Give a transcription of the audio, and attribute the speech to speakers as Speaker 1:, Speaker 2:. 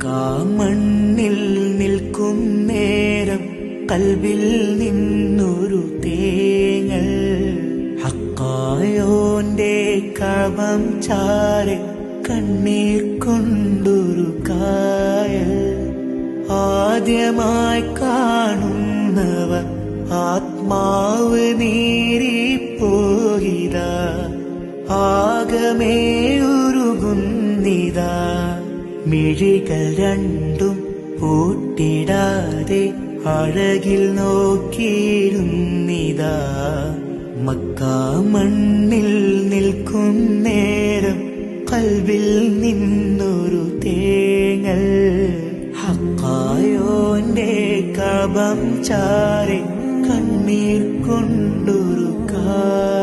Speaker 1: മക്കാ മണ്ണിൽ നിൽക്കും നേരം കൽബിൽ നിന്നൊരു തേങ്ങൽ ഹക്കായോന്റെ കഅബം ചാരെ കണ്ണീർ കൊണ്ടൊരു കായൽ. ആദ്യമായി കാണുന്നവർ ആത്മാവ് നീറിപ്പോയിതാ, ആകമേ ഉരുകുന്നിതാ. മിഴികൾ രണ്ടും പൂട്ടിടാതെ അഴകിൽ നോക്കിയിരുന്നിതാ. മക്കാ മണ്ണിൽ നിൽക്കും നേരം കൽബിൽ നിന്നൊരു തേങ്ങൽ ഹക്കായോന്റെ കഅബം ചാരെ കണ്ണീർ കൊണ്ടൊരു കായൽ.